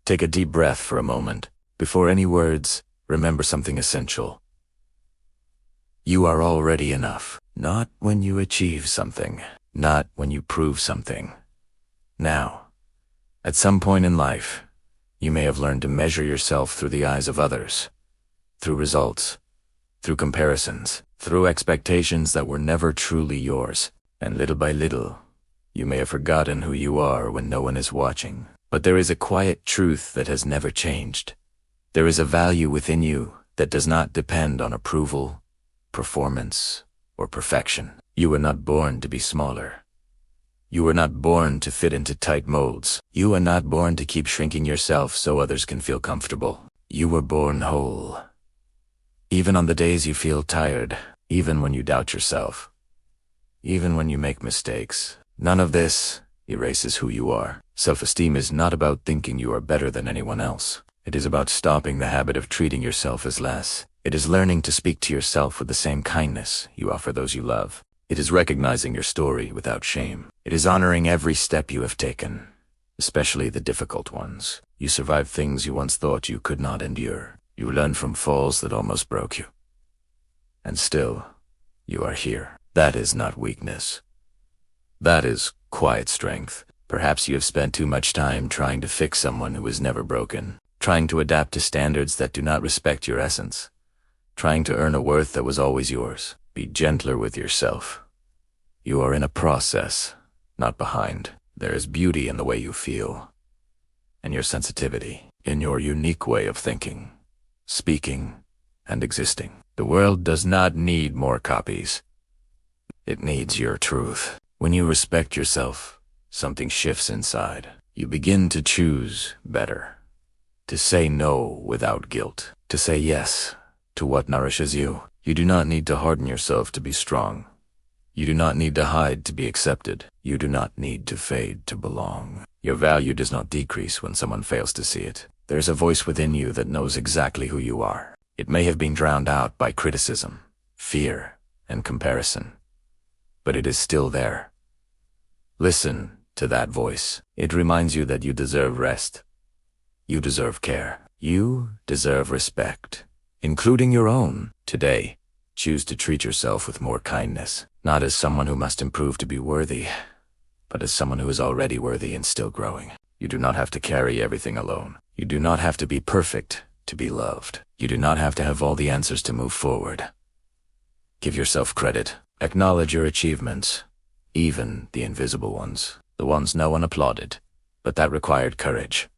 Take a deep breath for a moment. Before any words, remember something essential. You are already enough. Not when you achieve something, not when you prove something. Now, at some point in life, you may have learned to measure yourself through the eyes of others, through results, through comparisons, through expectations that were never truly yours. And little by little, you may have forgotten who you are when no one is watching. But there is a quiet truth that has never changed. There is a value within you that does not depend on approval, performance, or perfection. You were not born to be smaller. You were not born to fit into tight molds. You are not born to keep shrinking yourself so others can feel comfortable. You were born whole. Even on the days you feel tired, even when you doubt yourself, even when you make mistakes, none of this erases who you are. Self-esteem is not about thinking you are better than anyone else. It is about stopping the habit of treating yourself as less. It is learning to speak to yourself with the same kindness you offer those you love. It is recognizing your story without shame. It is honoring every step you have taken, especially the difficult ones. You survived things you once thought you could not endure. You learned from falls that almost broke you. And still, you are here. That is not weakness. That is quiet strength. Perhaps you have spent too much time trying to fix someone who is never broken, trying to adapt to standards that do not respect your essence, trying to earn a worth that was always yours. Be gentler with yourself. You are in a process, not behind. There is beauty in the way you feel, and your sensitivity, in your unique way of thinking, speaking, and existing. The world does not need more copies. It needs your truth. When you respect yourself, something shifts inside. You begin to choose better, to say no without guilt, to say yes to what nourishes you. You do not need to harden yourself to be strong. You do not need to hide to be accepted. You do not need to fade to belong. Your value does not decrease when someone fails to see it. There's a voice within you that knows exactly who you are. It may have been drowned out by criticism, fear, and comparison, but it is still there. Listen to that voice. It reminds you that you deserve rest. You deserve care. You deserve respect, including your own. Today, choose to treat yourself with more kindness, not as someone who must improve to be worthy, but as someone who is already worthy and still growing. You do not have to carry everything alone. You do not have to be perfect to be loved. You do not have to have all the answers to move forward. Give yourself credit. Acknowledge your achievements, even the invisible ones, the ones no one applauded, but that required courage.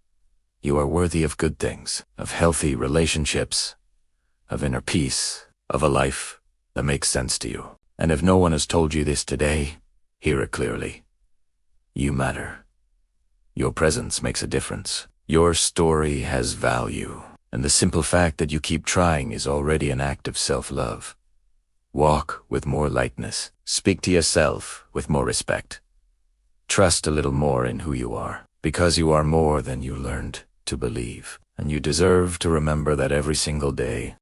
You are worthy of good things, of healthy relationships, of inner peace, of a life that makes sense to you. And if no one has told you this today, hear it clearly. You matter. Your presence makes a difference. Your story has value, and the simple fact that you keep trying is already an act of self-love. Walk with more lightness. Speak to yourself with more respect. Trust a little more in who you are, because you are more than you learned to believe. And you deserve to remember that every single day,